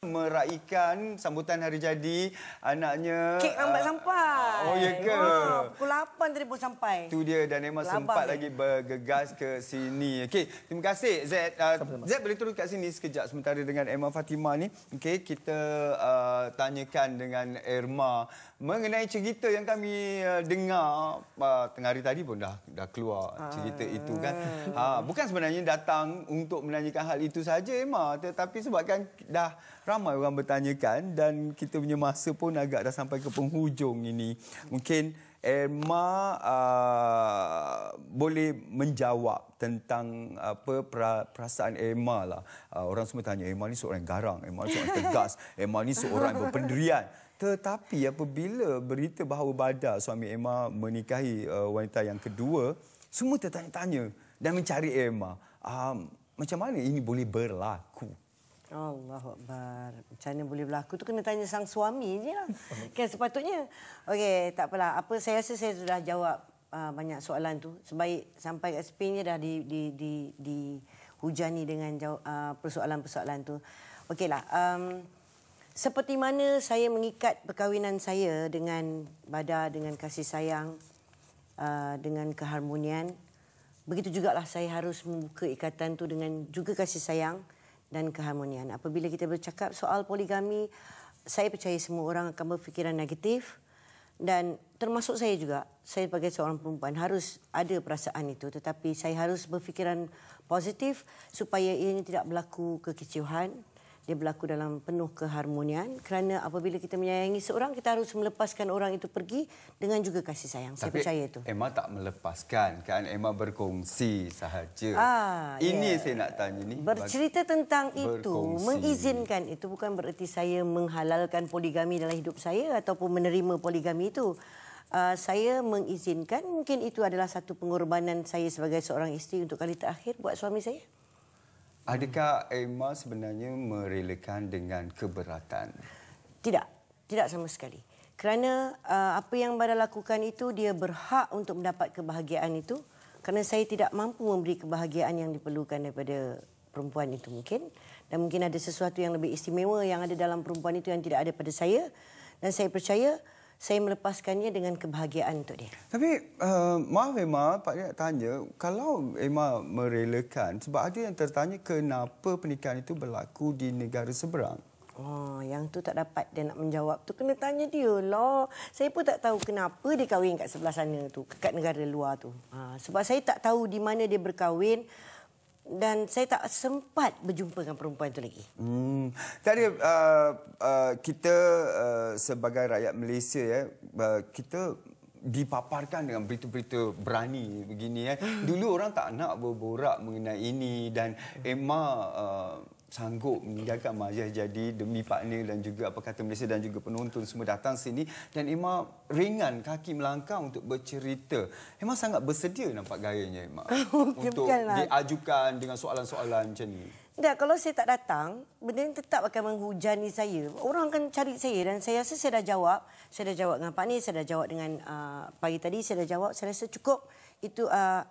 Meraikan sambutan hari jadi anaknya. Kek lambat sampai. Oh, ya ke? Pukul 8 tadi pun sampai. Itu dia, dan memang sempat lagi bergegas ke sini. Okey, terima kasih Z. Z boleh turun kat sini sekejap sementara dengan Emma Fatimah ni. Okey, kita tanyakan dengan Irma mengenai cerita yang kami dengar tengah hari tadi pun dah keluar cerita itu kan. Bukan sebenarnya datang untuk menanyakan hal itu saja Emma, tetapi sebabkan dah ramai orang bertanyakan dan kita punya masa pun agak dah sampai ke penghujung ini. Mungkin Irma boleh menjawab tentang apa perasaan Irma lah. Orang semua tanya, Irma ni seorang yang garang, Irma ni seorang yang tegas, Irma ni seorang yang berpendirian. Tetapi apabila berita bahawa Badar, suami Irma, menikahi wanita yang kedua, semua tertanya-tanya dan mencari Irma. Macam mana ini boleh berlaku? Allahuakbar. Macam mana boleh berlaku tu kena tanya sang suami je lah. Kan sepatutnya. Okey, tak apalah. Saya rasa saya sudah jawab banyak soalan tu. Sebaik sampai kat Spain je dah dihujani dengan persoalan-persoalan tu. Okeylah. Seperti mana saya mengikat perkahwinan saya dengan Badar, dengan kasih sayang, dengan keharmonian. Begitu jugalah saya harus membuka ikatan tu dengan juga kasih sayang dan keharmonian. Apabila kita bercakap soal poligami, saya percaya semua orang akan berfikiran negatif dan termasuk saya juga. Saya sebagai seorang perempuan harus ada perasaan itu, tetapi saya harus berfikiran positif supaya ianya tidak berlaku kekecewaan. Dia berlaku dalam penuh keharmonian kerana apabila kita menyayangi seorang, kita harus melepaskan orang itu pergi dengan juga kasih sayang. Saya percaya itu. Emma tak melepaskan kan? Emma berkongsi sahaja. Ini saya nak tanya ni. Bercerita tentang itu, mengizinkan itu bukan bererti saya menghalalkan poligami dalam hidup saya ataupun menerima poligami itu. Saya mengizinkan, mungkin itu adalah satu pengorbanan saya sebagai seorang isteri untuk kali terakhir buat suami saya. Adakah Emma sebenarnya merelakan dengan keberatan? Tidak, tidak sama sekali. Kerana apa yang Badar lakukan itu, dia berhak untuk mendapat kebahagiaan itu. Kerana saya tidak mampu memberi kebahagiaan yang diperlukan daripada perempuan itu mungkin. Dan mungkin ada sesuatu yang lebih istimewa yang ada dalam perempuan itu yang tidak ada pada saya. Dan saya percaya saya melepaskannya dengan kebahagiaan untuk dia. Tapi maaf Emma, Pak nak tanya, kalau Emma merelakan, sebab ada yang tertanya kenapa pernikahan itu berlaku di negara seberang. Yang tu tak dapat dia nak menjawab tu, kena tanya dia lah. Saya pun tak tahu kenapa dia kahwin kat sebelah sana tu, kat negara luar tu. Sebab saya tak tahu di mana dia berkahwin. Dan saya tak sempat berjumpa dengan perempuan itu lagi. Tadi kita sebagai rakyat Malaysia kita dipaparkan dengan berita-berita berani begini. Dulu orang tak nak berborak mengenai ini dan Emma sanggup meninggalkan majlis jadi demi partner dan juga apa kata Malaysia dan juga penonton semua datang sini dan Emma ringan kaki melangkah untuk bercerita. Emma sangat bersedia nampak gayanya Emma untuk diajukan dengan soalan-soalan macam ni. Tak, kalau saya tak datang, benda ini tetap akan menghujani saya. Orang akan cari saya dan saya rasa saya dah jawab. Saya dah jawab dengan Pak Ni, saya dah jawab dengan pagi tadi, saya dah jawab. Saya rasa cukup.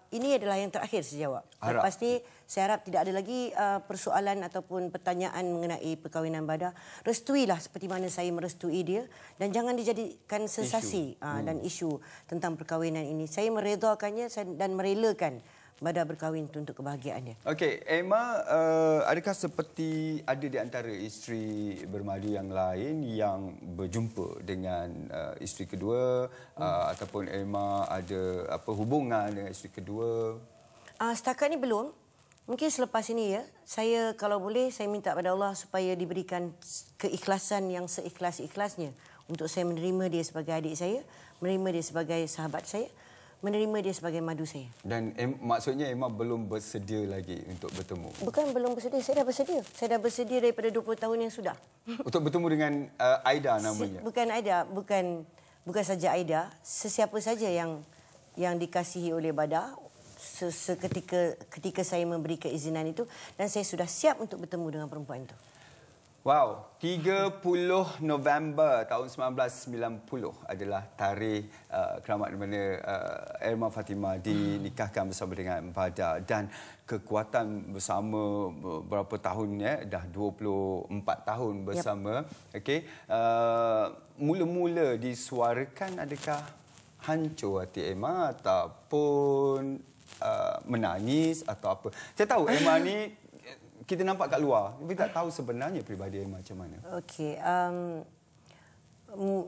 Ini adalah yang terakhir saya jawab. Lepas ni, saya harap tidak ada lagi persoalan ataupun pertanyaan mengenai perkahwinan Badar. Restuilah seperti mana saya merestui dia dan jangan dijadikan sensasi dan isu tentang perkahwinan ini. Saya meredakannya dan merelakan Badar berkahwin untuk kebahagiaannya. Okey, Emma, adakah seperti ada di antara isteri bermadu yang lain yang berjumpa dengan isteri kedua ataupun Emma ada hubungan dengan isteri kedua? Setakat ni belum. Mungkin selepas ini saya kalau boleh saya minta pada Allah supaya diberikan keikhlasan yang seikhlas-ikhlasnya untuk saya menerima dia sebagai adik saya, menerima dia sebagai sahabat saya, menerima dia sebagai madu saya. Dan maksudnya Emma belum bersedia lagi untuk bertemu? Bukan belum bersedia, saya dah bersedia. Saya dah bersedia daripada 20 tahun yang sudah. Untuk bertemu dengan Aida namanya? Bukan Aida, bukan saja Aida. Sesiapa saja yang dikasihi oleh Badar, ketika saya memberi keizinan itu dan saya sudah siap untuk bertemu dengan perempuan itu. Wow, 30 November tahun 1990 adalah tarikh keramat di mana Erma Fatimah dinikahkan bersama dengan Bada, dan kekuatan bersama berapa tahun ya, dah 24 tahun bersama. Okey, mula-mula disuarakan, adakah hancur hati Erma ataupun menangis atau apa? Saya tahu Erma ni kita nampak kat luar, tapi tak tahu sebenarnya peribadi Erma macam mana. Okey,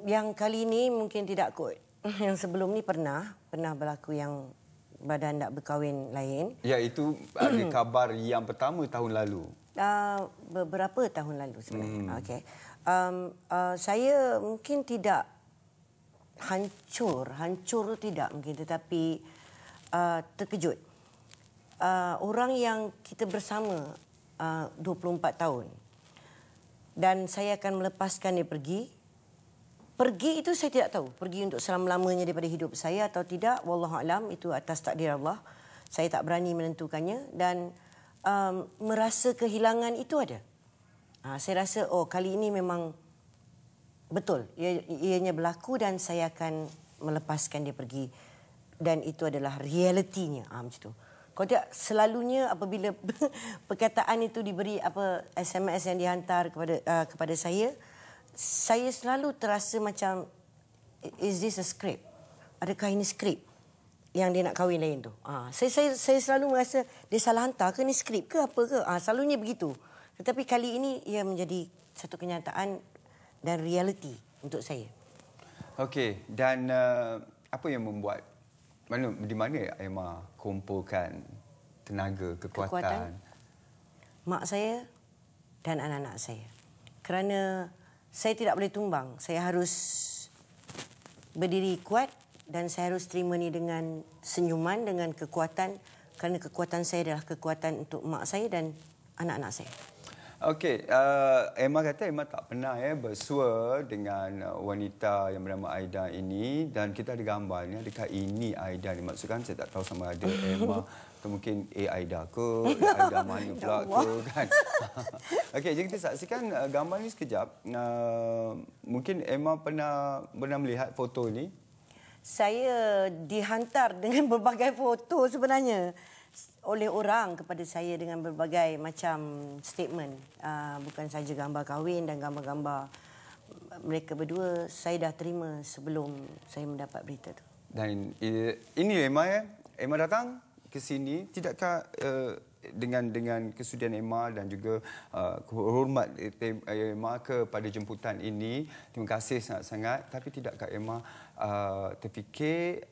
yang kali ini mungkin tidak kot. Yang sebelum ni pernah berlaku yang badan tak berkahwin lain. Ya, itu ada kabar yang pertama tahun lalu. Beberapa tahun lalu sebenarnya. Okey. Saya mungkin tidak hancur tu tidak mungkin, tetapi terkejut. Orang yang kita bersama 24 tahun dan saya akan melepaskan dia pergi. Pergi itu saya tidak tahu. Pergi untuk selama-lamanya daripada hidup saya atau tidak, wallahu alam, itu atas takdir Allah. Saya tak berani menentukannya, dan merasa kehilangan itu ada. Saya rasa kali ini memang betul ianya berlaku dan saya akan melepaskan dia pergi, dan itu adalah realitinya. Macam tu. Kalau tidak, selalunya apabila perkataan itu diberi, SMS yang dihantar kepada saya selalu terasa macam, is this a script? Adakah ini skrip yang dia nak kahwin lain tu? Saya selalu merasa dia salah hantar ke, ni skrip ke apa ke? Selalunya begitu. Tetapi kali ini ia menjadi satu kenyataan dan realiti untuk saya. Okey, dan apa yang membuat, di mana Erma kumpulkan tenaga, kekuatan? Mak saya dan anak-anak saya. Kerana saya tidak boleh tumbang. Saya harus berdiri kuat dan saya harus terima ni dengan senyuman, dengan kekuatan. Kerana kekuatan saya adalah kekuatan untuk mak saya dan anak-anak saya. Okey, Erma kata Erma tak pernah bersua dengan wanita yang bernama Aida ini, dan kita ada gambar ni. Adakah ini Aida dimaksudkan? Saya tak tahu sama ada Erma atau mungkin Aida ke, Aida mana pula ke kan. Okey, jadi kita saksikan gambar ni sekejap. Mungkin Erma pernah melihat foto ni. Saya dihantar dengan berbagai foto sebenarnya oleh orang kepada saya dengan berbagai macam statement. Bukan saja gambar kahwin dan gambar-gambar mereka berdua, saya dah terima sebelum saya mendapat berita tu. Dan ini Erma Erma datang ke sini, tidakkah dengan kesudian Erma dan juga hormat Erma kepada jemputan ini, terima kasih sangat-sangat, tapi tidakkah Erma terfikir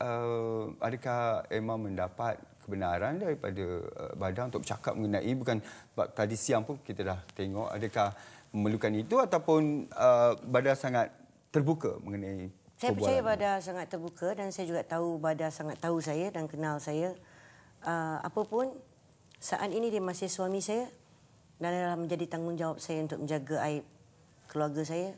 adakah Erma mendapat kebenaran daripada Bada untuk bercakap mengenai, bukan tadi siang pun kita dah tengok, adakah memerlukan itu ataupun Bada sangat terbuka mengenai perbualan? Saya percaya Bada sangat terbuka, dan saya juga tahu Bada sangat tahu saya dan kenal saya. Apapun, saat ini dia masih suami saya dan adalah menjadi tanggungjawab saya untuk menjaga aib keluarga saya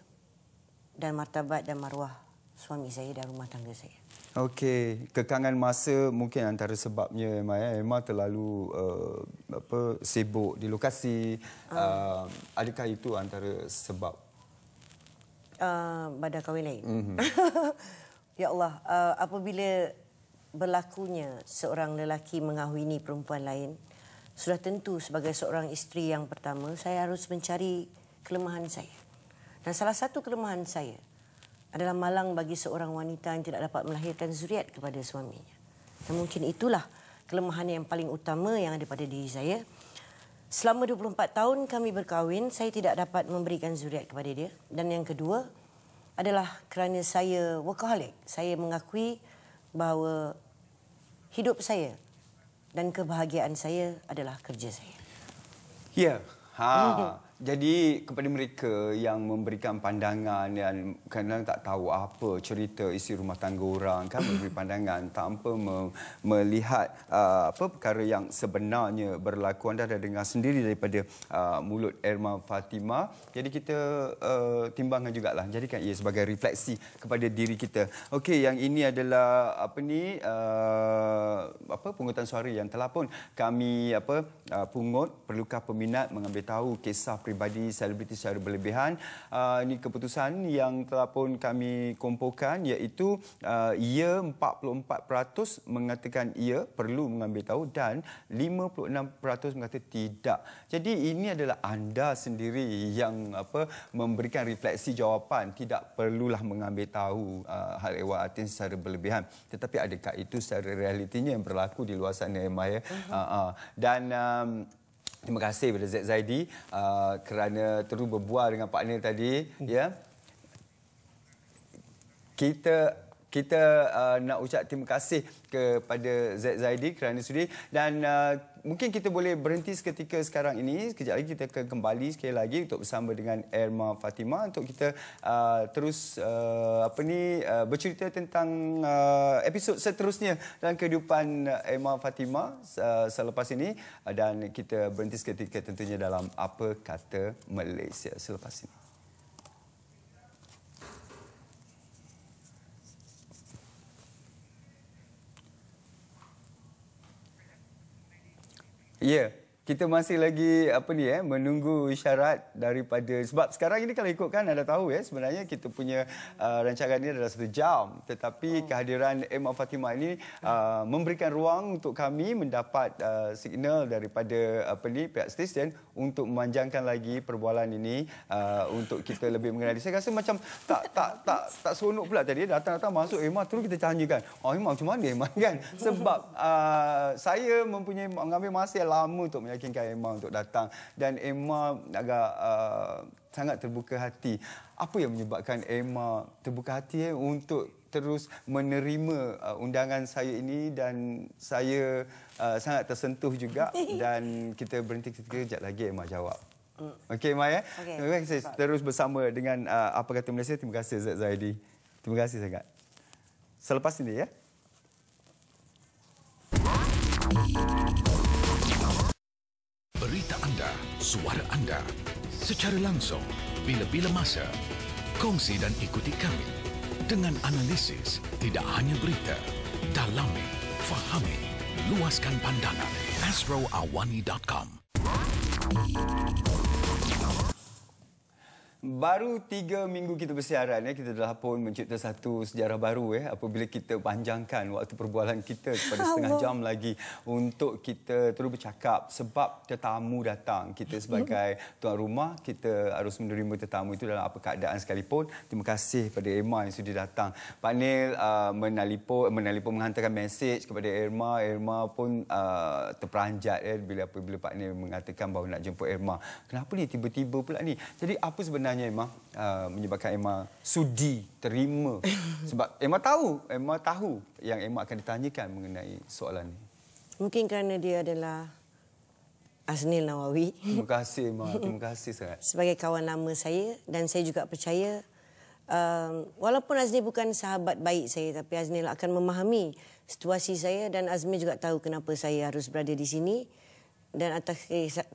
dan martabat dan maruah suami saya dan rumah tangga saya. Okey, kekangan masa mungkin antara sebabnya Erma terlalu sibuk di lokasi. Adakah itu antara sebab Bada kahwin lain? Ya Allah, apabila berlakunya seorang lelaki mengahwini perempuan lain, sudah tentu sebagai seorang isteri yang pertama, saya harus mencari kelemahan saya. Dan salah satu kelemahan saya adalah malang bagi seorang wanita yang tidak dapat melahirkan zuriat kepada suaminya. Dan mungkin itulah kelemahan yang paling utama yang ada pada diri saya. Selama 24 tahun kami berkahwin, saya tidak dapat memberikan zuriat kepada dia. Dan yang kedua adalah kerana saya workaholic. Saya mengakui bahawa hidup saya dan kebahagiaan saya adalah kerja saya. Ya. Jadi kepada mereka yang memberikan pandangan dan kadang tak tahu apa cerita isi rumah tangga orang, kan memberi pandangan tanpa melihat perkara yang sebenarnya berlaku. Anda dah dengar sendiri daripada mulut Erma Fatimah. Jadi kita timbangkan jugalah, jadikan ia sebagai refleksi kepada diri kita. Okey, yang ini adalah pungutan suara yang telah pun kami pungut. Perlukah peminat mengambil tahu kisah peribadi selebriti secara berlebihan. Ini keputusan yang telah pun kami kumpulkan, iaitu ia 44% mengatakan ia perlu mengambil tahu dan 56% mengata tidak. Jadi ini adalah anda sendiri yang memberikan refleksi jawapan, tidak perlulah mengambil tahu hal ehwal artis secara berlebihan. Tetapi adakah itu secara realitinya yang berlaku di luar sana, Emma, ya? Dan terima kasih kepada Z Zaidi kerana terus berbual dengan partner tadi. Ya, kita nak ucap terima kasih kepada Z Zaidi kerana sudi, dan mungkin kita boleh berhenti seketika sekarang ini. Sekejap lagi kita akan kembali sekali lagi untuk bersama dengan Erma Fatimah untuk kita terus bercerita tentang episod seterusnya dalam kehidupan Erma Fatimah selepas ini, dan kita berhenti seketika tentunya dalam Apa Kata Malaysia selepas ini. Ya, kita masih lagi menunggu isyarat daripada, sebab sekarang ini kalau ikutkan anda tahu ya, sebenarnya kita punya rancangan ini adalah 1 jam, tetapi kehadiran Emma Fatimah ini memberikan ruang untuk kami mendapat signal daripada pihak stesen untuk memanjangkan lagi perbualan ini untuk kita lebih mengenali. Saya rasa macam tak seronok pula tadi datang masuk Emma terus kita tanyakan, Emma macam mana Emma, kan? Sebab saya mengambil masa yang lama untuk meyakinkan Emma untuk datang, dan Emma agak sangat terbuka hati. Apa yang menyebabkan Emma terbuka hati untuk terus menerima undangan saya ini, dan saya sangat tersentuh juga. Dan kita berhenti sekejap lagi, Emma jawab. Okey, Emma, ya? Okay. Terima kasih. Terus bersama dengan Apa Kata Malaysia. Terima kasih, Z Zaidi. Terima kasih sangat. Selepas ini, ya. Berita anda, suara anda, secara langsung, bila-bila masa. Kongsi dan ikuti kami dengan analisis, tidak hanya berita. Dalami, fahami, luaskan pandangan. astroawani.com. Baru 3 minggu kita bersiaran, kita telah pun mencipta satu sejarah baru apabila kita panjangkan waktu perbualan kita kepada setengah jam lagi untuk kita terus bercakap, sebab tetamu datang. Kita sebagai tuan rumah, kita harus menerima tetamu itu dalam apa keadaan sekalipun. Terima kasih kepada Erma yang sudah datang. Pak Nil menelpon menghantarkan mesej kepada Erma. Erma pun terperanjat bila Pak Nil mengatakan bahawa nak jemput Erma. Kenapa ni tiba-tiba pula ni? Jadi apa sebenarnya Emma menyebabkan Emma sudi terima? Sebab Emma tahu yang Emma akan ditanyakan mengenai soalan ini. Mungkin kerana dia adalah Aznil Nawawi. Terima kasih, Emma. Terima kasih sangat. Sebagai kawan lama saya, dan saya juga percaya walaupun Aznil bukan sahabat baik saya, tapi Aznil akan memahami situasi saya, dan Aznil juga tahu kenapa saya harus berada di sini. Dan atas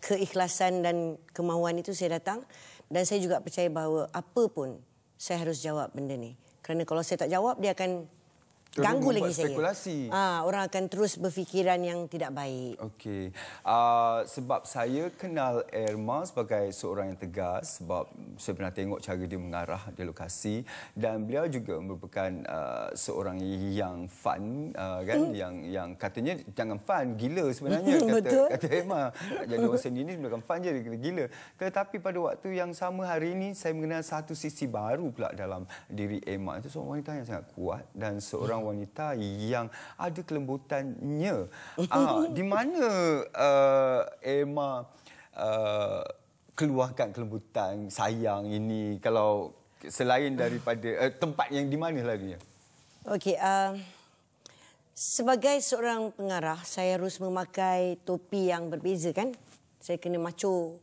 keikhlasan dan kemahuan itu saya datang. Dan saya juga percaya bahawa apa pun saya harus jawab benda ni. Kerana kalau saya tak jawab, dia akan ganggu lagi spekulasi. saya. Orang akan terus berfikiran yang tidak baik. Okey. Sebab saya kenal Erma sebagai seorang yang tegas, sebab saya pernah tengok cara dia mengarah di lokasi, dan beliau juga merupakan seorang yang fun, kan? Yang katanya jangan fun, gila sebenarnya kata Erma. Jadi orang seni ni bukan fun je, gila. Tetapi pada waktu yang sama hari ini saya mengenal satu sisi baru pula dalam diri Erma. Itu seorang wanita yang sangat kuat dan seorang wanita yang ada kelembutannya. Di mana Erma keluarkan kelembutan, sayang ini, kalau selain daripada tempat yang di mana lalunya? Okey, sebagai seorang pengarah, saya harus memakai topi yang berbeza, kan? Saya kena macho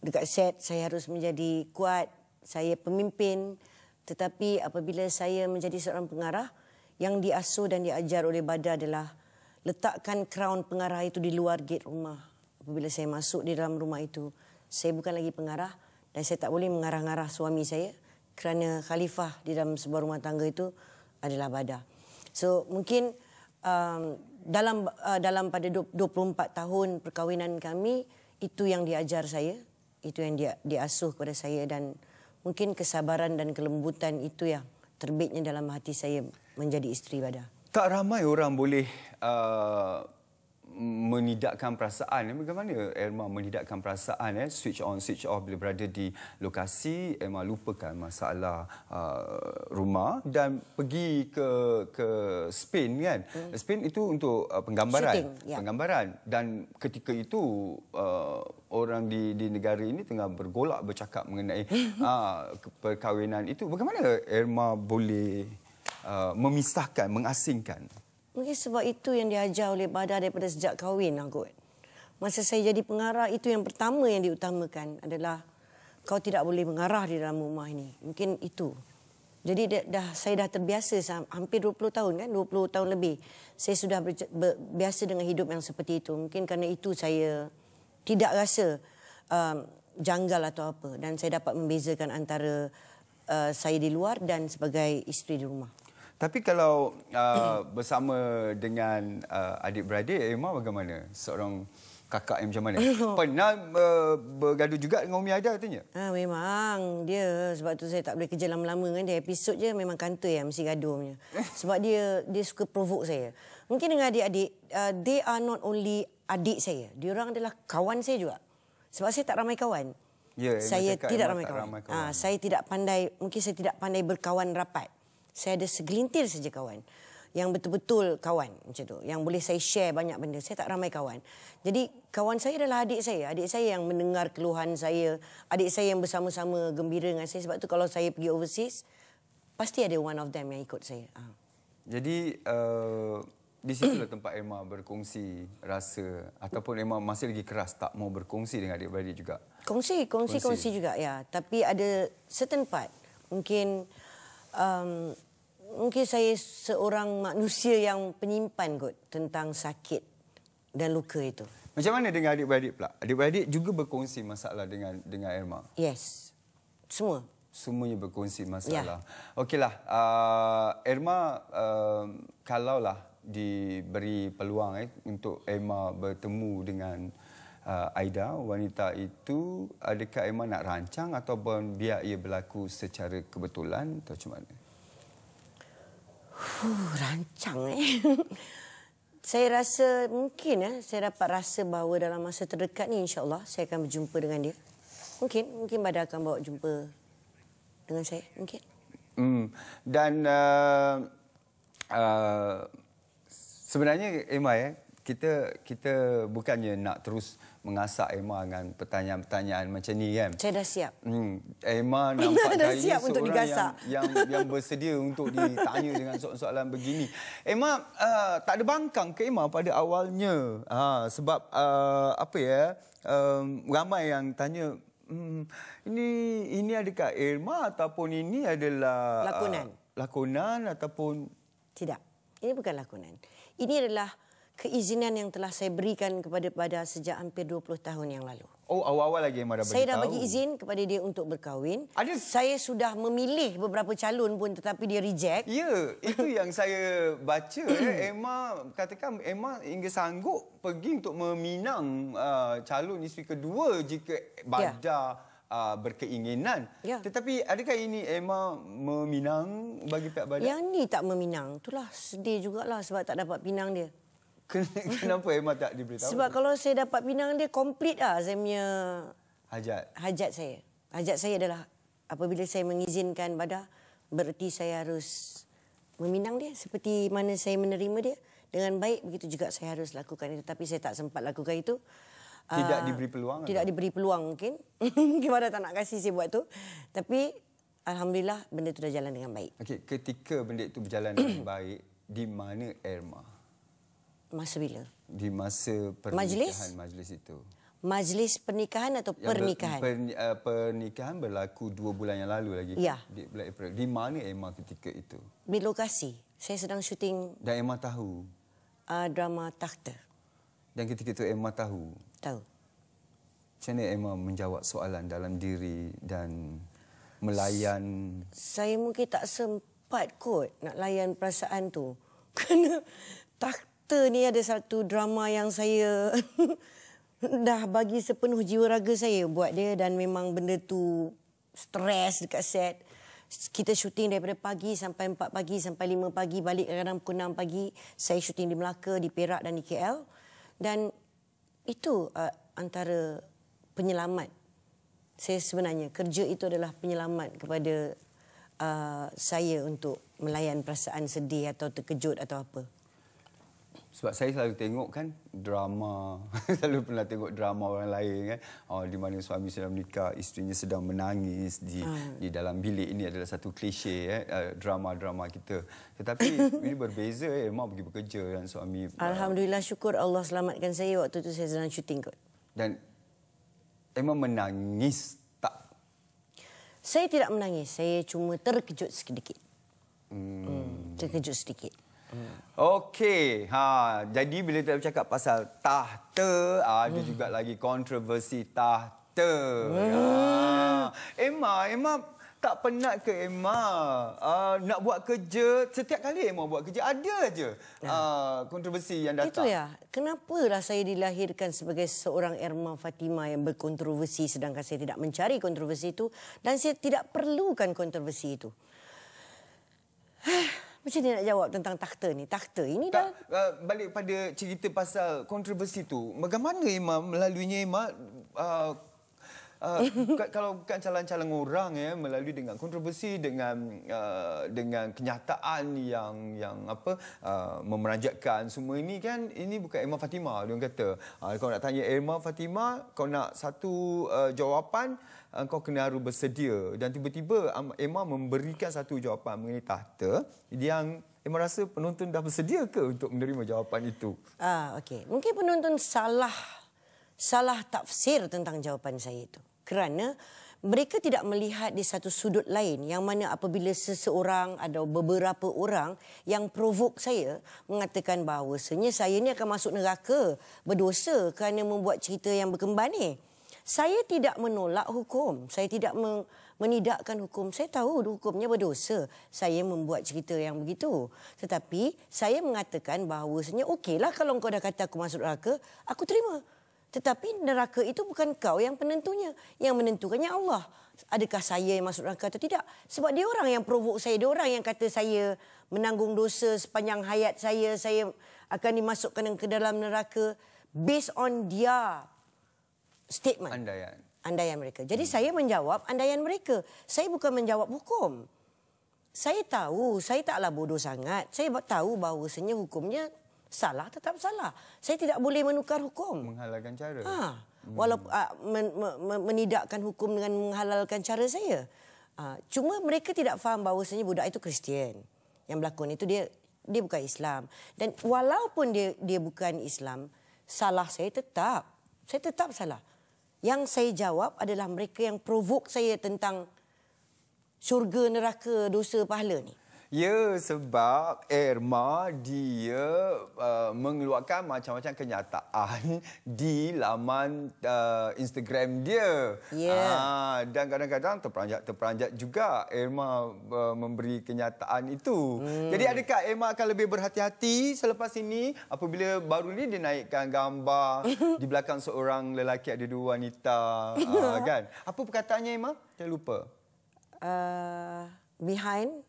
dekat set, saya harus menjadi kuat, saya pemimpin. Tetapi apabila saya menjadi seorang pengarah, yang diasuh dan diajar oleh Bada adalah letakkan crown pengarah itu di luar gate rumah. Apabila saya masuk di dalam rumah itu, saya bukan lagi pengarah dan saya tak boleh mengarah-ngarah suami saya, kerana khalifah di dalam sebuah rumah tangga itu adalah Bada. So mungkin dalam pada 24 tahun perkahwinan kami, itu yang diajar saya, Itu yang dia asuh kepada saya, dan mungkin kesabaran dan kelembutan itu yang terbitnya dalam hati saya menjadi isteri Bada. Tak ramai orang boleh menidakkan perasaan. Bagaimana Erma menidakkan perasaan? Switch on, switch off bila berada di lokasi. Erma lupakan masalah rumah dan pergi ke Spain kan. Spain itu untuk penggambaran. Shooting, ya. Penggambaran. Dan ketika itu orang di negara ini tengah bergolak bercakap mengenai perkahwinan itu. Bagaimana Erma boleh memisahkan, mengasingkan? Mungkin sebab itu yang diajar oleh Bada daripada sejak kahwin aku. Masa saya jadi pengarah, itu yang pertama yang diutamakan adalah kau tidak boleh mengarah di dalam rumah ini. Mungkin itu. Jadi saya dah terbiasa hampir 20 tahun kan, 20 tahun lebih. Saya sudah biasa dengan hidup yang seperti itu. Mungkin kerana itu saya tidak rasa janggal atau apa. Dan saya dapat membezakan antara saya di luar dan sebagai isteri di rumah. Tapi kalau bersama dengan adik-beradik, Erma bagaimana? Seorang kakak yang macam mana? Pernah bergaduh juga dengan Umi Aida katanya? Memang dia, sebab tu saya tak boleh kerja lama-lama dengan dia. Episod je memang kantoi mesti gaduh punya. Sebab dia suka provoke saya. Mungkin dengan adik-adik, they are not only adik saya. Dia orang adalah kawan saya juga. Sebab saya tak ramai kawan. Ya, saya tidak ramai kawan. Saya tidak pandai, mungkin saya tidak pandai berkawan rapat. Saya ada segelintir saja kawan yang betul-betul kawan macam tu, yang boleh saya share banyak benda. Saya tak ramai kawan. Jadi kawan saya adalah adik saya. Adik saya yang mendengar keluhan saya, adik saya yang bersama-sama gembira dengan saya. Sebab tu kalau saya pergi overseas, pasti ada one of them yang ikut saya. Jadi di situlah tempat Erma berkongsi rasa, ataupun Erma masih lagi keras tak mau berkongsi dengan adik-beradik juga? Kongsi juga ya. Tapi ada certain part mungkin mungkin saya seorang manusia yang penyimpan kot tentang sakit dan luka itu. Macam mana dengan adik-beradik pula? Adik-beradik juga berkongsi masalah dengan Erma? Yes. Semua. Semuanya berkongsi masalah. Ya. Okeylah, Erma kalaulah diberi peluang untuk Erma bertemu dengan Aida, wanita itu, adakah Erma nak rancang ataupun biar ia berlaku secara kebetulan atau macam mana? Rancang Saya rasa mungkin saya dapat rasa bahawa dalam masa terdekat ni insya-Allah saya akan berjumpa dengan dia. Mungkin Bada akan bawa jumpa dengan saya, mungkin. Dan sebenarnya Erma kita bukannya nak terus mengasak Erma dengan pertanyaan-pertanyaan macam ni kan. Saya dah siap. Erma nampak dah kali siap ni untuk digasak. yang bersedia untuk ditanya dengan soalan-soalan begini. Erma tak ada bangkang ke Erma pada awalnya? Sebab ramai yang tanya, ini adakah Erma ataupun ini adalah lakonan ataupun tidak. Ini bukan lakonan. Ini adalah keizinan yang telah saya berikan kepada Bada sejak hampir 20 tahun yang lalu. Oh, awal-awal lagi Erma dah beritahu. Saya dah bagi izin kepada dia untuk berkahwin. Saya sudah memilih beberapa calon pun tetapi dia reject. Ya, itu yang saya baca. Erma katakan Erma hingga sanggup pergi untuk meminang calon isteri kedua jika Bada berkeinginan. Ya. Tetapi adakah ini Erma meminang bagi pihak Bada? Yang ni tak meminang. Itulah sedih jugalah sebab tak dapat pinang dia. Kenapa Erma tak diberitahu? Sebab kalau saya dapat pinang dia, komplit lah saya punya hajat saya. Hajat saya adalah apabila saya mengizinkan Bada, bererti saya harus meminang dia. Seperti mana saya menerima dia dengan baik, begitu juga saya harus lakukan itu. Tapi saya tak sempat lakukan itu. Tidak diberi peluang? Tidak diberi peluang mungkin. Mungkin Bada tak nak kasih saya buat tu. Tapi alhamdulillah benda itu dah jalan dengan baik. Okey, ketika benda itu berjalan dengan baik, di mana Erma? Masa bila? Di masa pernikahan majlis itu. Majlis pernikahan atau pernikahan? Pernikahan berlaku 2 bulan yang lalu lagi. Ya. Di bulan April. Di mana Erma ketika itu? Di lokasi. Saya sedang syuting. Dan Erma tahu? Drama Takhta. Dan ketika itu Erma tahu? Tahu. Macam mana Erma menjawab soalan dalam diri dan melayan? Saya mungkin tak sempat kot nak layan perasaan tu. Kerana Takhta ni ada satu drama yang saya dah bagi sepenuh jiwa raga saya buat dia dan memang benda tu stres dekat set. Kita syuting daripada pagi sampai 4 pagi sampai 5 pagi, balik kadang-kadang pukul 6 pagi. Saya syuting di Melaka, di Perak dan di KL. Dan itu antara penyelamat. Saya sebenarnya kerja itu adalah penyelamat kepada saya untuk melayan perasaan sedih atau terkejut atau apa. Sebab saya selalu tengok kan drama, selalu pernah tengok drama orang lain kan, di mana suami sedang menikah, isterinya sedang menangis di dalam bilik. Ini adalah satu klise drama-drama kita. Tetapi ini berbeza. Mak pergi bekerja dan suami. Alhamdulillah, syukur Allah selamatkan saya waktu tu saya sedang syuting kot. Dan Emma menangis tak? Saya tidak menangis, saya cuma terkejut sedikit. Terkejut sedikit. Okey, jadi bila kita bercakap pasal tahta, ada juga lagi kontroversi tahta. Emma tak penat ke Emma nak buat kerja? Setiap kali Emma buat kerja ada aja kontroversi yang datang. Itu ya. Kenapalah saya dilahirkan sebagai seorang Erma Fatimah yang berkontroversi sedangkan saya tidak mencari kontroversi itu dan saya tidak perlukan kontroversi itu. Macam mana nak jawab tentang takhta ni? Takhta ini dah... balik pada cerita pasal kontroversi tu. Bagaimana Emma melaluinya, Emma? Kalau bukan calon-calon orang melalui dengan kontroversi, dengan kenyataan yang memeranjatkan semua ini kan, ini bukan Emma Fatimah, dia kata. Kau nak tanya Emma Fatimah, kau nak satu jawapan, kau kena harus bersedia. Dan tiba-tiba Emma memberikan satu jawapan mengenai tahta yang Emma rasa penonton dah bersedia ke untuk menerima jawapan itu? Okey. Mungkin penonton salah tafsir tentang jawapan saya itu. Kerana mereka tidak melihat di satu sudut lain yang mana apabila seseorang atau beberapa orang yang provok saya mengatakan bahawasanya saya ni akan masuk neraka berdosa kerana membuat cerita yang berkembar ni. Saya tidak menolak hukum. Saya tidak menidakkan hukum. Saya tahu hukumnya berdosa. Saya membuat cerita yang begitu. Tetapi saya mengatakan bahawasanya okeylah kalau kau dah kata aku masuk neraka, aku terima. Tetapi neraka itu bukan kau yang penentunya. Yang menentukannya Allah. Adakah saya yang masuk neraka atau tidak? Sebab dia orang yang provok saya. Dia orang yang kata saya menanggung dosa sepanjang hayat saya. Saya akan dimasukkan ke dalam neraka based on dia statement. Andaian mereka. Jadi saya menjawab andaian mereka. Saya bukan menjawab hukum. Saya tahu, saya taklah bodoh sangat. Saya tahu bahawasanya hukumnya salah tetap salah. Saya tidak boleh menukar hukum. Menghalalkan cara. Walaupun menidakkan hukum dengan menghalalkan cara saya. Cuma mereka tidak faham bahawasanya budak itu Kristian. Yang berlakon itu dia bukan Islam. Dan walaupun dia bukan Islam, salah saya tetap. Saya tetap salah. Yang saya jawab adalah mereka yang provok saya tentang syurga, neraka, dosa, pahala ni. Ya, sebab Erma dia mengeluarkan macam-macam kenyataan di laman Instagram dia. Dan kadang-kadang terperanjat juga Erma memberi kenyataan itu. Jadi adakah Erma akan lebih berhati-hati selepas ini apabila baru ni dia naikkan gambar di belakang seorang lelaki ada dua wanita, kan? Apa perkataannya Erma? Jangan lupa. Behind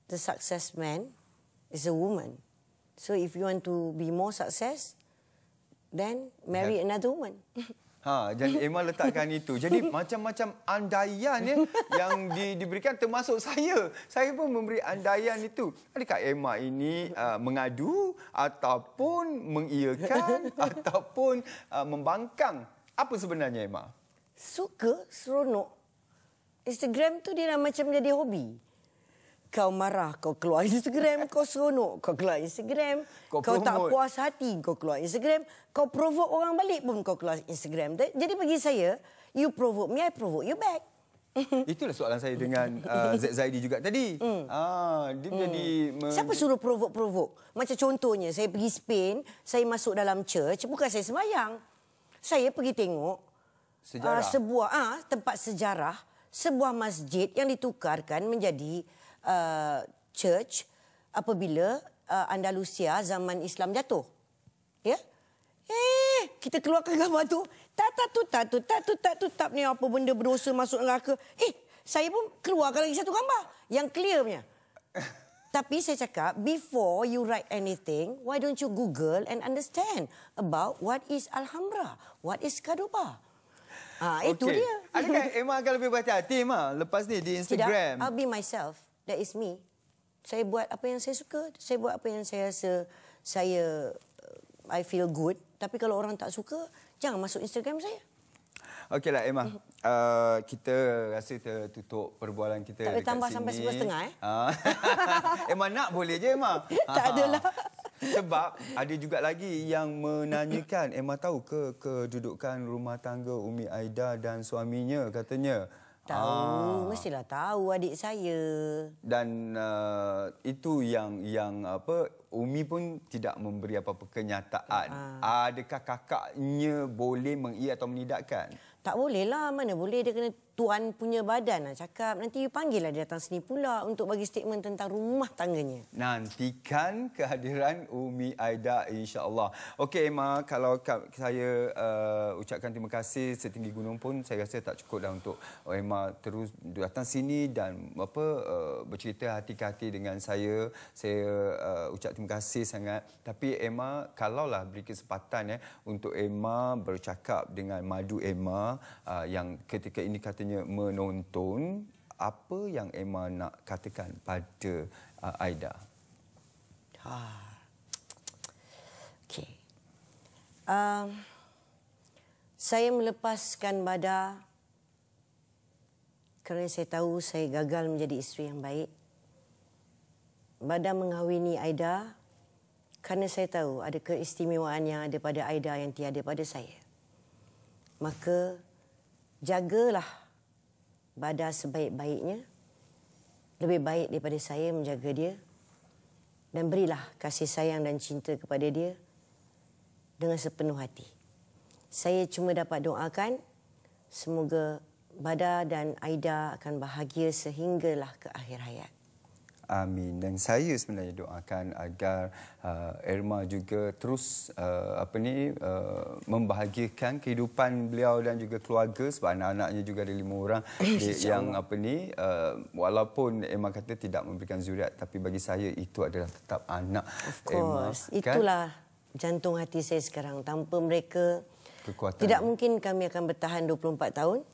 the success man is a woman. So if you want to be more success, then marry another woman. Jadi Emma letakkan itu. Jadi macam-macam andaian yang diberikan termasuk saya. Saya pun memberi andaian itu. Adakah Emma ini mengadu ataupun mengiyakan ataupun membangkang? Apa sebenarnya Emma? Suka, seronok. Instagram tu dia dah macam jadi hobi. Kau marah, kau keluar Instagram. Kau seronok, kau keluar Instagram. Kau tak puas hati, kau keluar Instagram. Kau provoke orang balik pun kau keluar Instagram. Jadi bagi saya, you provoke me, I provoke you back. Itulah soalan saya dengan Z Zaidi juga tadi. Dia jadi... Siapa suruh provoke? Macam contohnya, saya pergi Spain, saya masuk dalam church, bukan saya sembahyang. Saya pergi tengok sebuah tempat sejarah, sebuah masjid yang ditukarkan menjadi church apabila Andalusia zaman Islam jatuh. Ya? kita keluarkan gambar tu. Tap ni apa benda berdosa masuk neraka. Saya pun keluarkan lagi satu gambar yang clear punya. Tapi saya cakap, before you write anything, why don't you Google and understand about what is Alhambra, what is Cordoba. Itu dia. Adakah Emma akan lebih berhati-hati, Emma, lepas ni di Instagram? Tidak, I'll be myself. That is me. Saya buat apa yang saya suka. Saya buat apa yang saya rasa I feel good. Tapi kalau orang tak suka, jangan masuk Instagram saya. Okeylah, Emma. Kita rasa tertutup perbualan kita. Tak boleh tambah sini. Sampai 11.30 Emma nak boleh je, Emma. Tak adalah. Sebab ada juga lagi yang menanyakan, Emma tahu ke kedudukan rumah tangga Umi Aida dan suaminya katanya. Tahu, mestilah tahu adik saya. Dan itu yang Umi pun tidak memberi apa-apa kenyataan. Adakah kakaknya boleh mengiya atau menidakkan? Tak boleh lah. Mana boleh, dia kena tuan punya badan nak cakap. Nanti you panggil lah dia datang sini pula untuk bagi statement tentang rumah tangganya. Nantikan kehadiran Umi Aida, insya-Allah. Okey, Emma, kalau saya ucapkan terima kasih setinggi gunung pun saya rasa tak cukup dah untuk Emma terus datang sini dan bercerita hati ke hati dengan saya. Saya ucap terima kasih sangat. Tapi Emma, kalaulah beri kesempatan untuk Emma bercakap dengan madu Emma yang ketika ini katanya menonton, apa yang Emma nak katakan pada Aida? Okey. Saya melepaskan Bada kerana saya tahu saya gagal menjadi isteri yang baik. Bada mengahwini Aida kerana saya tahu ada keistimewaan yang ada pada Aida yang tiada pada saya. Maka jagalah Bada sebaik-baiknya, lebih baik daripada saya menjaga dia, dan berilah kasih sayang dan cinta kepada dia dengan sepenuh hati. Saya cuma dapat doakan semoga Bada dan Aida akan bahagia sehinggalah ke akhir hayat. Amin. Dan saya sebenarnya doakan agar Irma juga terus membahagiakan kehidupan beliau dan juga keluarga, sebab anak-anaknya juga ada 5 orang yang walaupun Irma kata tidak memberikan zuriat, tapi bagi saya itu adalah tetap anak Irma. Itulah jantung hati saya sekarang. Tanpa mereka tidak mungkin kami akan bertahan 24 tahun,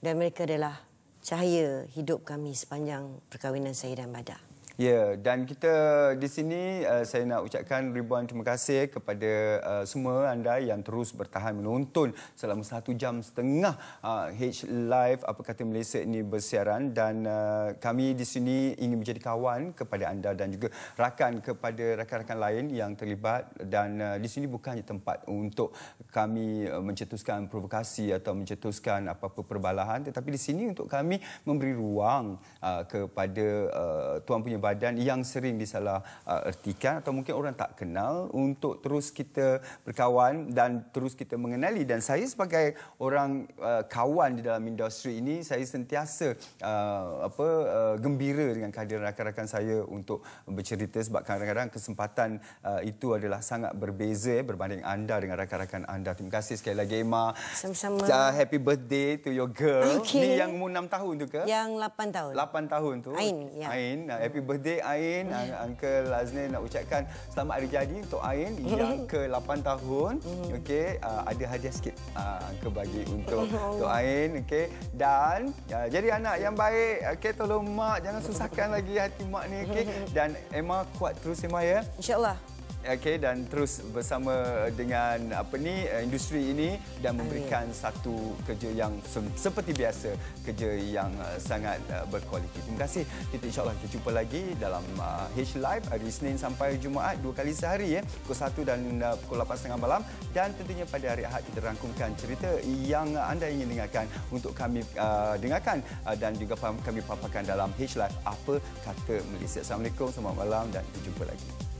dan mereka adalah cahaya hidup kami sepanjang perkahwinan saya dan Bada. Ya, dan kita di sini saya nak ucapkan ribuan terima kasih kepada semua anda yang terus bertahan menonton selama 1 jam setengah H Live Apa Kata Malaysia ini bersiaran, dan kami di sini ingin menjadi kawan kepada anda dan juga rakan kepada rakan-rakan lain yang terlibat, dan di sini bukannya tempat untuk kami mencetuskan provokasi atau mencetuskan apa-apa perbalahan, tetapi di sini untuk kami memberi ruang kepada tuan punya badan yang sering disalah ertikan atau mungkin orang tak kenal, untuk terus kita berkawan dan terus kita mengenali. Dan saya sebagai orang kawan di dalam industri ini, saya sentiasa gembira dengan kehadiran rakan-rakan saya untuk bercerita, sebab kadang-kadang kesempatan itu adalah sangat berbeza berbanding anda dengan rakan-rakan anda. Terima kasih sekali lagi, Emma. Sama-sama. Happy birthday to your girl. Ni yang umur 6 tahun tu ke? Yang 8 tahun. 8 tahun tu. Ain. Ya. Ain. Happy birthday Ain. Uncle Azni nak ucapkan selamat hari jadi untuk Ain yang ke-8 tahun. Okey, ada hadiah sikit Uncle bagi untuk Ain, okey. Dan jadi anak yang baik. Okey, tolong mak jangan susahkan lagi hati mak ni, okey. Dan Emma kuat terus, Emma, ya. Insya-Allah. Okey, dan terus bersama dengan industri ini dan memberikan satu kerja yang seperti biasa, kerja yang sangat berkualiti. Terima kasih. Kita insya-Allah kita jumpa lagi dalam H Live hari Isnin sampai Jumaat 2 kali sehari, ya. Pukul 1 dan pukul 8.30 malam, dan tentunya pada hari Ahad kita rangkumkan cerita yang anda ingin dengarkan untuk kami dengarkan dan juga kami paparkan dalam H Live Apa Kata Malaysia. Assalamualaikum, selamat malam dan jumpa lagi.